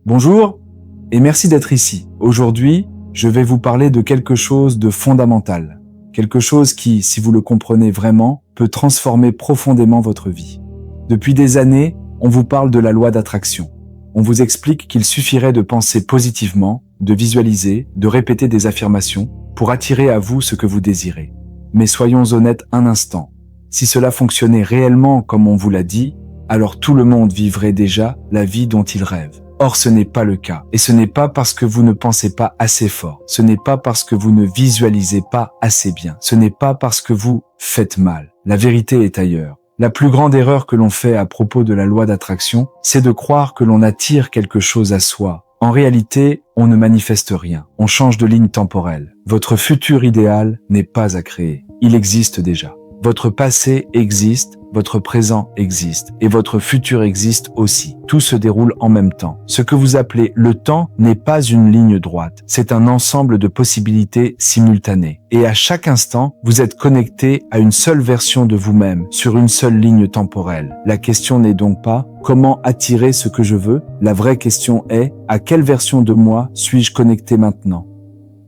Bonjour et merci d'être ici. Aujourd'hui, je vais vous parler de quelque chose de fondamental. Quelque chose qui, si vous le comprenez vraiment, peut transformer profondément votre vie. Depuis des années, on vous parle de la loi d'attraction. On vous explique qu'il suffirait de penser positivement, de visualiser, de répéter des affirmations pour attirer à vous ce que vous désirez. Mais soyons honnêtes un instant. Si cela fonctionnait réellement comme on vous l'a dit, alors tout le monde vivrait déjà la vie dont il rêve. Or, ce n'est pas le cas. Et ce n'est pas parce que vous ne pensez pas assez fort. Ce n'est pas parce que vous ne visualisez pas assez bien. Ce n'est pas parce que vous faites mal. La vérité est ailleurs. La plus grande erreur que l'on fait à propos de la loi d'attraction, c'est de croire que l'on attire quelque chose à soi. En réalité, on ne manifeste rien. On change de ligne temporelle. Votre futur idéal n'est pas à créer. Il existe déjà. Votre passé existe, votre présent existe, et votre futur existe aussi. Tout se déroule en même temps. Ce que vous appelez le temps n'est pas une ligne droite, c'est un ensemble de possibilités simultanées. Et à chaque instant, vous êtes connecté à une seule version de vous-même, sur une seule ligne temporelle. La question n'est donc pas « Comment attirer ce que je veux ?» La vraie question est « À quelle version de moi suis-je connecté maintenant ?»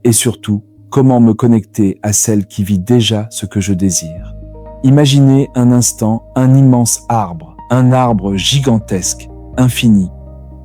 Et surtout, comment me connecter à celle qui vit déjà ce que je désire. Imaginez un instant un immense arbre, un arbre gigantesque, infini.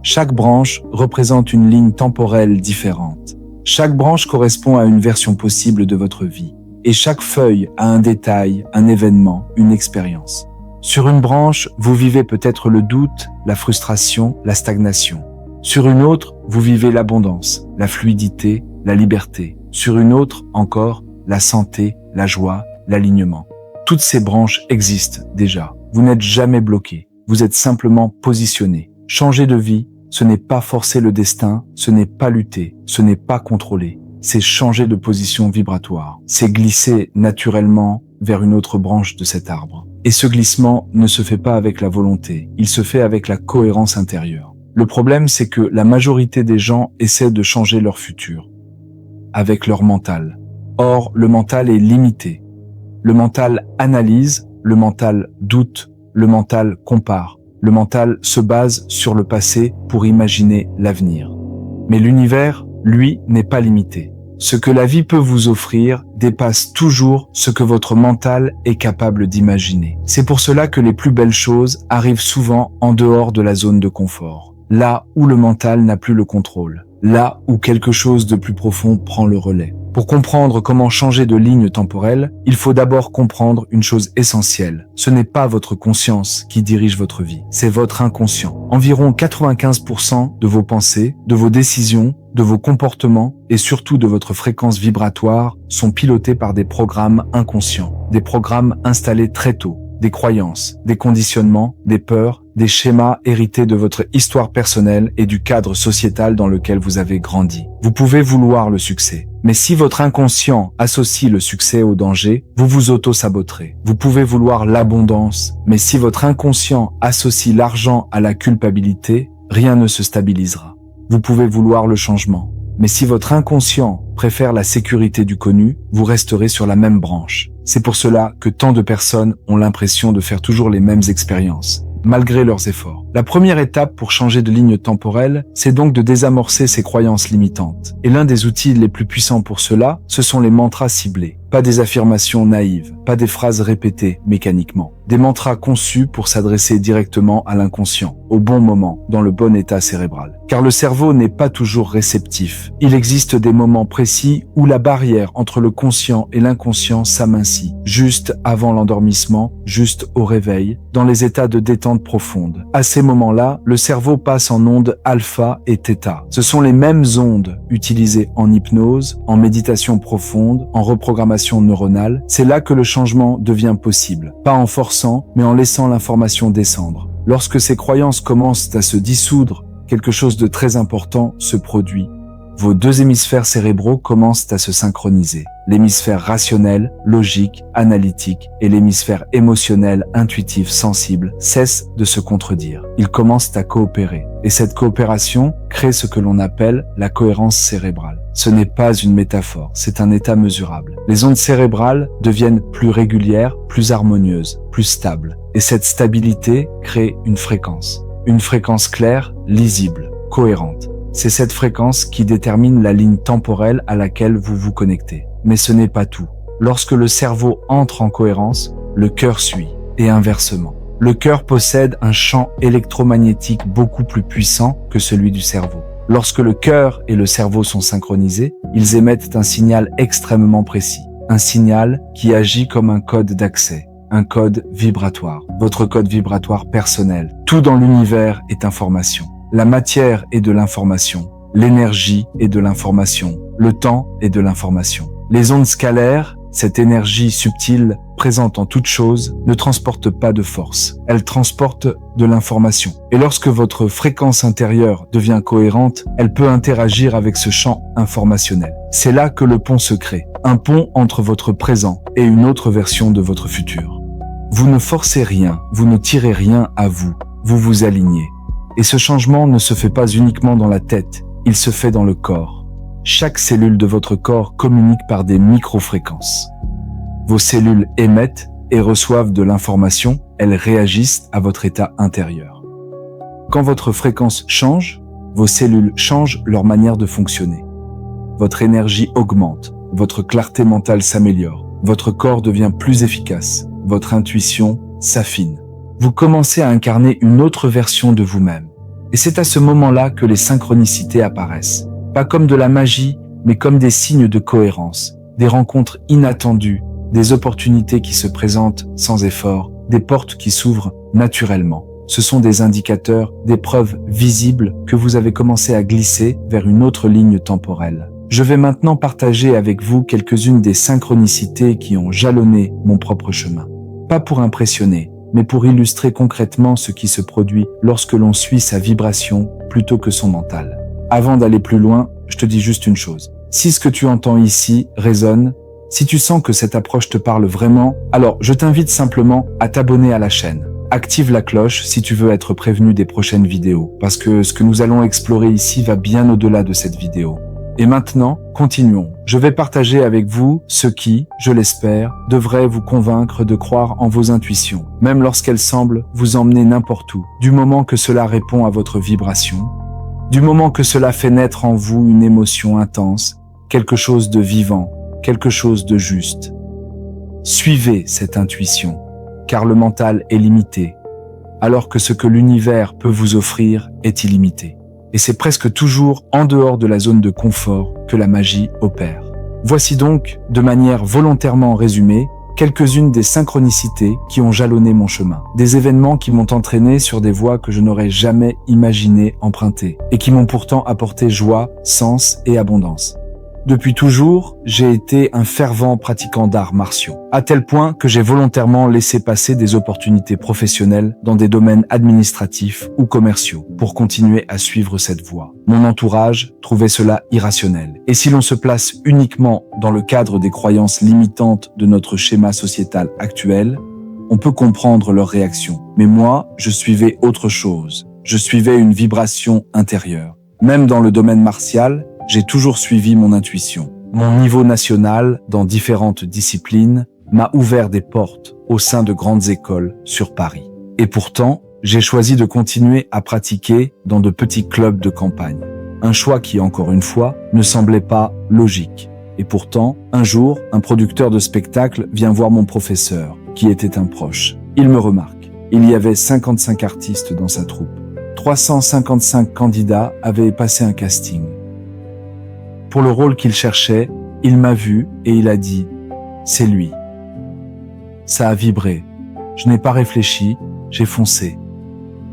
Chaque branche représente une ligne temporelle différente. Chaque branche correspond à une version possible de votre vie. Et chaque feuille a un détail, un événement, une expérience. Sur une branche, vous vivez peut-être le doute, la frustration, la stagnation. Sur une autre, vous vivez l'abondance, la fluidité, la liberté. Sur une autre, encore, la santé, la joie, l'alignement. Toutes ces branches existent déjà. Vous n'êtes jamais bloqué. Vous êtes simplement positionné. Changer de vie, ce n'est pas forcer le destin, ce n'est pas lutter, ce n'est pas contrôler. C'est changer de position vibratoire. C'est glisser naturellement vers une autre branche de cet arbre. Et ce glissement ne se fait pas avec la volonté. Il se fait avec la cohérence intérieure. Le problème, c'est que la majorité des gens essaient de changer leur futur avec leur mental. Or, le mental est limité. Le mental analyse, le mental doute, le mental compare. Le mental se base sur le passé pour imaginer l'avenir. Mais l'univers, lui, n'est pas limité. Ce que la vie peut vous offrir dépasse toujours ce que votre mental est capable d'imaginer. C'est pour cela que les plus belles choses arrivent souvent en dehors de la zone de confort. Là où le mental n'a plus le contrôle. Là où quelque chose de plus profond prend le relais. Pour comprendre comment changer de ligne temporelle, il faut d'abord comprendre une chose essentielle. Ce n'est pas votre conscience qui dirige votre vie, c'est votre inconscient. Environ 95% de vos pensées, de vos décisions, de vos comportements et surtout de votre fréquence vibratoire sont pilotés par des programmes inconscients, des programmes installés très tôt, des croyances, des conditionnements, des peurs, des schémas hérités de votre histoire personnelle et du cadre sociétal dans lequel vous avez grandi. Vous pouvez vouloir le succès, mais si votre inconscient associe le succès au danger, vous vous auto-saboterez. Vous pouvez vouloir l'abondance, mais si votre inconscient associe l'argent à la culpabilité, rien ne se stabilisera. Vous pouvez vouloir le changement, mais si votre inconscient préfère la sécurité du connu, vous resterez sur la même branche. C'est pour cela que tant de personnes ont l'impression de faire toujours les mêmes expériences, malgré leurs efforts. La première étape pour changer de ligne temporelle, c'est donc de désamorcer ces croyances limitantes. Et l'un des outils les plus puissants pour cela, ce sont les mantras ciblés. Pas des affirmations naïves, pas des phrases répétées mécaniquement. Des mantras conçus pour s'adresser directement à l'inconscient, au bon moment, dans le bon état cérébral. Car le cerveau n'est pas toujours réceptif. Il existe des moments précis où la barrière entre le conscient et l'inconscient s'amincit, juste avant l'endormissement, juste au réveil, dans les états de détente profonde. À ces moments-là, le cerveau passe en ondes alpha et theta. Ce sont les mêmes ondes utilisées en hypnose, en méditation profonde, en reprogrammation neuronale. C'est là que le changement devient possible. Pas en forçant, mais en laissant l'information descendre. Lorsque ces croyances commencent à se dissoudre, quelque chose de très important se produit. Vos deux hémisphères cérébraux commencent à se synchroniser. L'hémisphère rationnel, logique, analytique et l'hémisphère émotionnel, intuitif, sensible cessent de se contredire. Ils commencent à coopérer. Et cette coopération crée ce que l'on appelle la cohérence cérébrale. Ce n'est pas une métaphore, c'est un état mesurable. Les ondes cérébrales deviennent plus régulières, plus harmonieuses, plus stables. Et cette stabilité crée une fréquence claire, lisible, cohérente. C'est cette fréquence qui détermine la ligne temporelle à laquelle vous vous connectez. Mais ce n'est pas tout. Lorsque le cerveau entre en cohérence, le cœur suit, et inversement. Le cœur possède un champ électromagnétique beaucoup plus puissant que celui du cerveau. Lorsque le cœur et le cerveau sont synchronisés, ils émettent un signal extrêmement précis. Un signal qui agit comme un code d'accès, un code vibratoire, votre code vibratoire personnel. Tout dans l'univers est information. La matière est de l'information, l'énergie est de l'information, le temps est de l'information. Les ondes scalaires, cette énergie subtile présente en toute chose, ne transporte pas de force. Elle transporte de l'information. Et lorsque votre fréquence intérieure devient cohérente, elle peut interagir avec ce champ informationnel. C'est là que le pont se crée. Un pont entre votre présent et une autre version de votre futur. Vous ne forcez rien, vous ne tirez rien à vous, vous vous alignez. Et ce changement ne se fait pas uniquement dans la tête, il se fait dans le corps. Chaque cellule de votre corps communique par des microfréquences. Vos cellules émettent et reçoivent de l'information, elles réagissent à votre état intérieur. Quand votre fréquence change, vos cellules changent leur manière de fonctionner. Votre énergie augmente, votre clarté mentale s'améliore, votre corps devient plus efficace, votre intuition s'affine. Vous commencez à incarner une autre version de vous-même. Et c'est à ce moment-là que les synchronicités apparaissent. Pas comme de la magie, mais comme des signes de cohérence, des rencontres inattendues, des opportunités qui se présentent sans effort, des portes qui s'ouvrent naturellement. Ce sont des indicateurs, des preuves visibles que vous avez commencé à glisser vers une autre ligne temporelle. Je vais maintenant partager avec vous quelques-unes des synchronicités qui ont jalonné mon propre chemin. Pas pour impressionner, mais pour illustrer concrètement ce qui se produit lorsque l'on suit sa vibration plutôt que son mental. Avant d'aller plus loin, je te dis juste une chose. Si ce que tu entends ici résonne, si tu sens que cette approche te parle vraiment, alors je t'invite simplement à t'abonner à la chaîne. Active la cloche si tu veux être prévenu des prochaines vidéos, parce que ce que nous allons explorer ici va bien au-delà de cette vidéo. Et maintenant, continuons. Je vais partager avec vous ce qui, je l'espère, devrait vous convaincre de croire en vos intuitions, même lorsqu'elles semblent vous emmener n'importe où, du moment que cela répond à votre vibration, du moment que cela fait naître en vous une émotion intense, quelque chose de vivant, quelque chose de juste. Suivez cette intuition, car le mental est limité, alors que ce que l'univers peut vous offrir est illimité. Et c'est presque toujours en dehors de la zone de confort que la magie opère. Voici donc, de manière volontairement résumée, quelques-unes des synchronicités qui ont jalonné mon chemin. Des événements qui m'ont entraîné sur des voies que je n'aurais jamais imaginé emprunter et qui m'ont pourtant apporté joie, sens et abondance. Depuis toujours, j'ai été un fervent pratiquant d'arts martiaux, à tel point que j'ai volontairement laissé passer des opportunités professionnelles dans des domaines administratifs ou commerciaux pour continuer à suivre cette voie. Mon entourage trouvait cela irrationnel. Et si l'on se place uniquement dans le cadre des croyances limitantes de notre schéma sociétal actuel, on peut comprendre leur réaction. Mais moi, je suivais autre chose. Je suivais une vibration intérieure. Même dans le domaine martial, j'ai toujours suivi mon intuition. Mon niveau national, dans différentes disciplines, m'a ouvert des portes au sein de grandes écoles sur Paris. Et pourtant, j'ai choisi de continuer à pratiquer dans de petits clubs de campagne. Un choix qui, encore une fois, ne semblait pas logique. Et pourtant, un jour, un producteur de spectacle vient voir mon professeur, qui était un proche. Il me remarque. Il y avait 55 artistes dans sa troupe. 355 candidats avaient passé un casting. Pour le rôle qu'il cherchait, il m'a vu et il a dit « C'est lui ». Ça a vibré. Je n'ai pas réfléchi, j'ai foncé.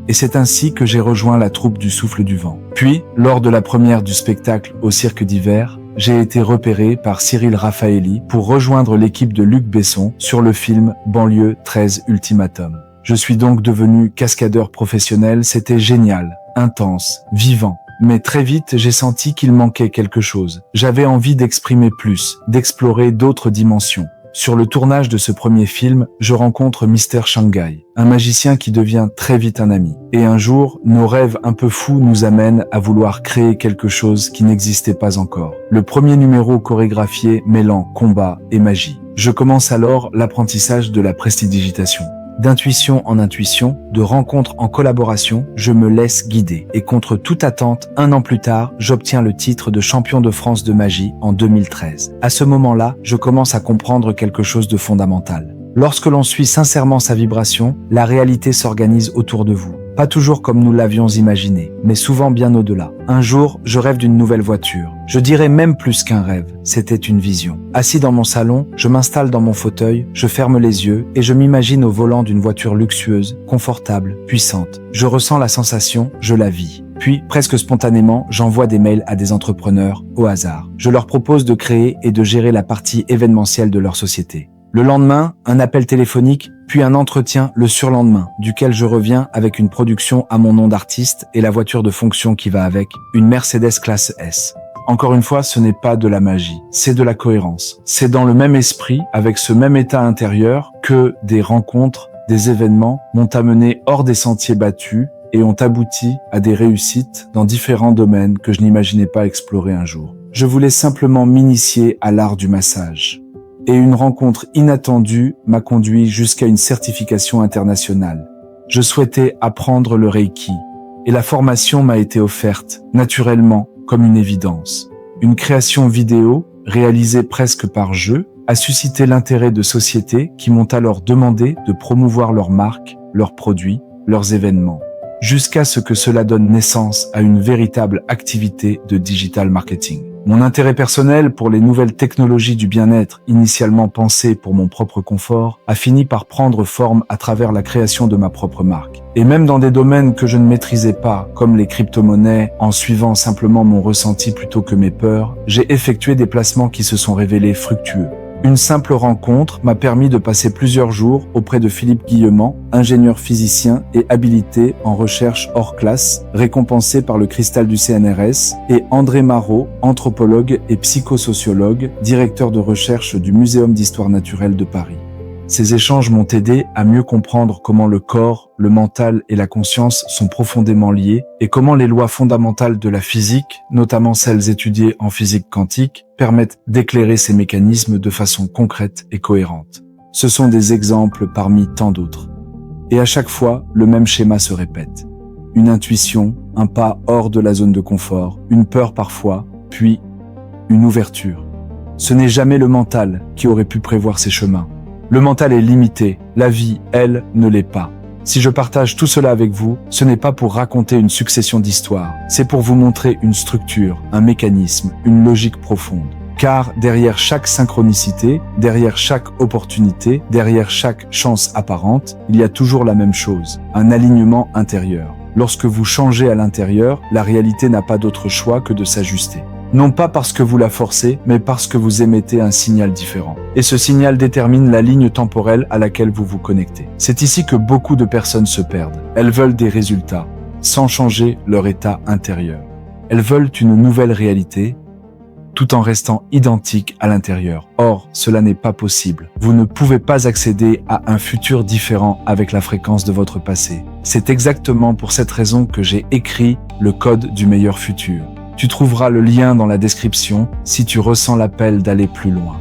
Et c'est ainsi que j'ai rejoint la troupe du Souffle du Vent. Puis, lors de la première du spectacle au Cirque d'Hiver, j'ai été repéré par Cyril Raffaelli pour rejoindre l'équipe de Luc Besson sur le film Banlieue 13 Ultimatum. Je suis donc devenu cascadeur professionnel, c'était génial, intense, vivant. Mais très vite, j'ai senti qu'il manquait quelque chose. J'avais envie d'exprimer plus, d'explorer d'autres dimensions. Sur le tournage de ce premier film, je rencontre Mr. Shanghai, un magicien qui devient très vite un ami. Et un jour, nos rêves un peu fous nous amènent à vouloir créer quelque chose qui n'existait pas encore. Le premier numéro chorégraphié mêlant combat et magie. Je commence alors l'apprentissage de la prestidigitation. D'intuition en intuition, de rencontre en collaboration, je me laisse guider. Et contre toute attente, 1 an plus tard, j'obtiens le titre de champion de France de magie en 2013. À ce moment-là, je commence à comprendre quelque chose de fondamental. Lorsque l'on suit sincèrement sa vibration, la réalité s'organise autour de vous. Pas toujours comme nous l'avions imaginé, mais souvent bien au-delà. Un jour, je rêve d'une nouvelle voiture. Je dirais même plus qu'un rêve, c'était une vision. Assis dans mon salon, je m'installe dans mon fauteuil, je ferme les yeux et je m'imagine au volant d'une voiture luxueuse, confortable, puissante. Je ressens la sensation, je la vis. Puis, presque spontanément, j'envoie des mails à des entrepreneurs, au hasard. Je leur propose de créer et de gérer la partie événementielle de leur société. Le lendemain, un appel téléphonique, puis un entretien le surlendemain, duquel je reviens avec une production à mon nom d'artiste et la voiture de fonction qui va avec, une Mercedes classe S. Encore une fois, ce n'est pas de la magie, c'est de la cohérence. C'est dans le même esprit, avec ce même état intérieur, que des rencontres, des événements m'ont amené hors des sentiers battus et ont abouti à des réussites dans différents domaines que je n'imaginais pas explorer un jour. Je voulais simplement m'initier à l'art du massage. Et une rencontre inattendue m'a conduit jusqu'à une certification internationale. Je souhaitais apprendre le Reiki, et la formation m'a été offerte, naturellement, comme une évidence. Une création vidéo, réalisée presque par jeu, a suscité l'intérêt de sociétés qui m'ont alors demandé de promouvoir leurs marques, leurs produits, leurs événements, jusqu'à ce que cela donne naissance à une véritable activité de digital marketing. Mon intérêt personnel pour les nouvelles technologies du bien-être, initialement pensées pour mon propre confort, a fini par prendre forme à travers la création de ma propre marque. Et même dans des domaines que je ne maîtrisais pas, comme les crypto-monnaies, en suivant simplement mon ressenti plutôt que mes peurs, j'ai effectué des placements qui se sont révélés fructueux. Une simple rencontre m'a permis de passer plusieurs jours auprès de Philippe Guillemant, ingénieur physicien et habilité en recherche hors classe, récompensé par le cristal du CNRS, et André Marot, anthropologue et psychosociologue, directeur de recherche du Muséum d'histoire naturelle de Paris. Ces échanges m'ont aidé à mieux comprendre comment le corps, le mental et la conscience sont profondément liés et comment les lois fondamentales de la physique, notamment celles étudiées en physique quantique, permettent d'éclairer ces mécanismes de façon concrète et cohérente. Ce sont des exemples parmi tant d'autres. Et à chaque fois, le même schéma se répète. Une intuition, un pas hors de la zone de confort, une peur parfois, puis une ouverture. Ce n'est jamais le mental qui aurait pu prévoir ces chemins. Le mental est limité, la vie, elle, ne l'est pas. Si je partage tout cela avec vous, ce n'est pas pour raconter une succession d'histoires, c'est pour vous montrer une structure, un mécanisme, une logique profonde. Car derrière chaque synchronicité, derrière chaque opportunité, derrière chaque chance apparente, il y a toujours la même chose, un alignement intérieur. Lorsque vous changez à l'intérieur, la réalité n'a pas d'autre choix que de s'ajuster. Non pas parce que vous la forcez, mais parce que vous émettez un signal différent. Et ce signal détermine la ligne temporelle à laquelle vous vous connectez. C'est ici que beaucoup de personnes se perdent. Elles veulent des résultats, sans changer leur état intérieur. Elles veulent une nouvelle réalité, tout en restant identiques à l'intérieur. Or, cela n'est pas possible. Vous ne pouvez pas accéder à un futur différent avec la fréquence de votre passé. C'est exactement pour cette raison que j'ai écrit le code du meilleur futur. Tu trouveras le lien dans la description si tu ressens l'appel d'aller plus loin.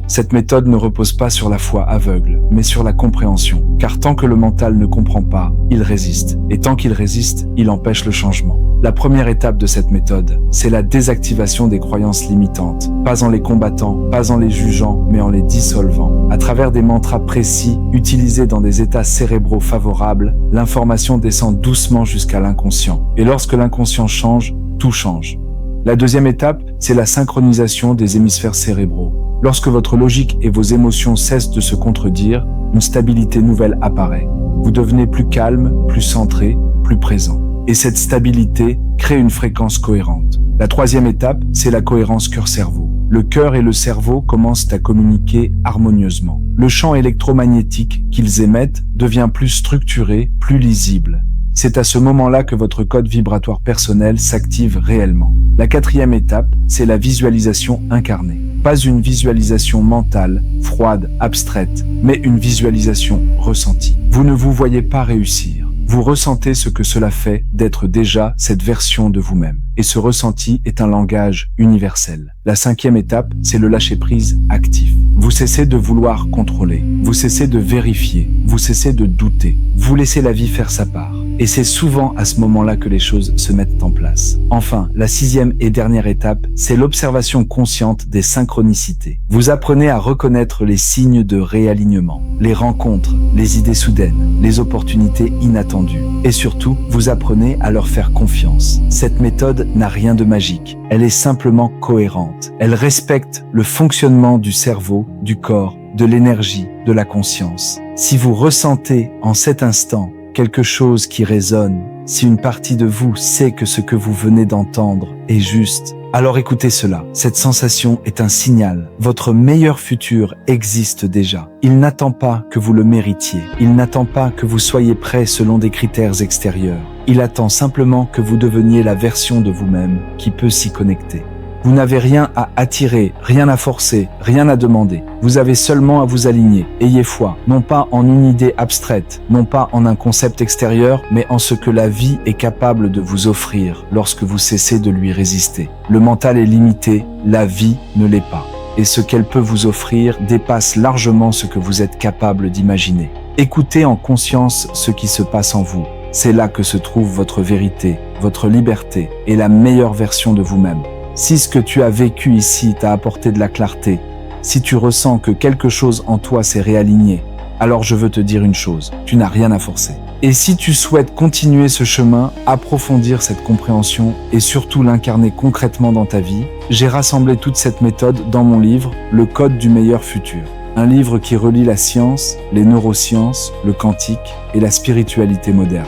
Cette méthode ne repose pas sur la foi aveugle, mais sur la compréhension, car tant que le mental ne comprend pas, il résiste, et tant qu'il résiste, il empêche le changement. La première étape de cette méthode, c'est la désactivation des croyances limitantes, pas en les combattant, pas en les jugeant, mais en les dissolvant. À travers des mantras précis, utilisés dans des états cérébraux favorables, l'information descend doucement jusqu'à l'inconscient. Et lorsque l'inconscient change, tout change. La deuxième étape, c'est la synchronisation des hémisphères cérébraux. Lorsque votre logique et vos émotions cessent de se contredire, une stabilité nouvelle apparaît. Vous devenez plus calme, plus centré, plus présent. Et cette stabilité crée une fréquence cohérente. La troisième étape, c'est la cohérence cœur-cerveau. Le cœur et le cerveau commencent à communiquer harmonieusement. Le champ électromagnétique qu'ils émettent devient plus structuré, plus lisible. C'est à ce moment-là que votre code vibratoire personnel s'active réellement. La quatrième étape, c'est la visualisation incarnée. Pas une visualisation mentale, froide, abstraite, mais une visualisation ressentie. Vous ne vous voyez pas réussir. Vous ressentez ce que cela fait d'être déjà cette version de vous-même. Et ce ressenti est un langage universel. La 5e étape, c'est le lâcher-prise actif. Vous cessez de vouloir contrôler. Vous cessez de vérifier. Vous cessez de douter. Vous laissez la vie faire sa part. Et c'est souvent à ce moment-là que les choses se mettent en place. Enfin, la 6e et dernière étape, c'est l'observation consciente des synchronicités. Vous apprenez à reconnaître les signes de réalignement, les rencontres, les idées soudaines, les opportunités inattendues. Et surtout, vous apprenez à leur faire confiance. Cette méthode n'a rien de magique. Elle est simplement cohérente. Elle respecte le fonctionnement du cerveau, du corps, de l'énergie, de la conscience. Si vous ressentez en cet instant quelque chose qui résonne, si une partie de vous sait que ce que vous venez d'entendre est juste, alors écoutez cela. Cette sensation est un signal. Votre meilleur futur existe déjà. Il n'attend pas que vous le méritiez. Il n'attend pas que vous soyez prêt selon des critères extérieurs. Il attend simplement que vous deveniez la version de vous-même qui peut s'y connecter. Vous n'avez rien à attirer, rien à forcer, rien à demander. Vous avez seulement à vous aligner. Ayez foi, non pas en une idée abstraite, non pas en un concept extérieur, mais en ce que la vie est capable de vous offrir lorsque vous cessez de lui résister. Le mental est limité, la vie ne l'est pas. Et ce qu'elle peut vous offrir dépasse largement ce que vous êtes capable d'imaginer. Écoutez en conscience ce qui se passe en vous. C'est là que se trouve votre vérité, votre liberté et la meilleure version de vous-même. Si ce que tu as vécu ici t'a apporté de la clarté, si tu ressens que quelque chose en toi s'est réaligné, alors je veux te dire une chose, tu n'as rien à forcer. Et si tu souhaites continuer ce chemin, approfondir cette compréhension et surtout l'incarner concrètement dans ta vie, j'ai rassemblé toute cette méthode dans mon livre « Le Code du meilleur futur ». Un livre qui relie la science, les neurosciences, le quantique et la spiritualité moderne.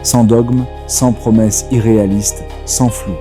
Sans dogme, sans promesses irréalistes, sans flou.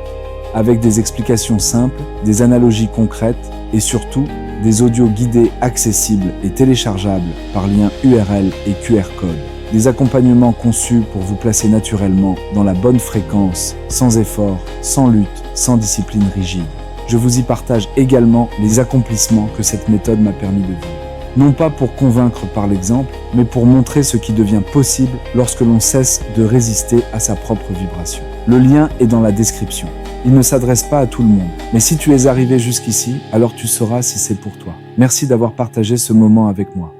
Avec des explications simples, des analogies concrètes et surtout des audios guidés accessibles et téléchargeables par lien URL et QR code. Des accompagnements conçus pour vous placer naturellement dans la bonne fréquence, sans effort, sans lutte, sans discipline rigide. Je vous y partage également les accomplissements que cette méthode m'a permis de vivre. Non pas pour convaincre par l'exemple, mais pour montrer ce qui devient possible lorsque l'on cesse de résister à sa propre vibration. Le lien est dans la description. Il ne s'adresse pas à tout le monde, mais si tu es arrivé jusqu'ici, alors tu sauras si c'est pour toi. Merci d'avoir partagé ce moment avec moi.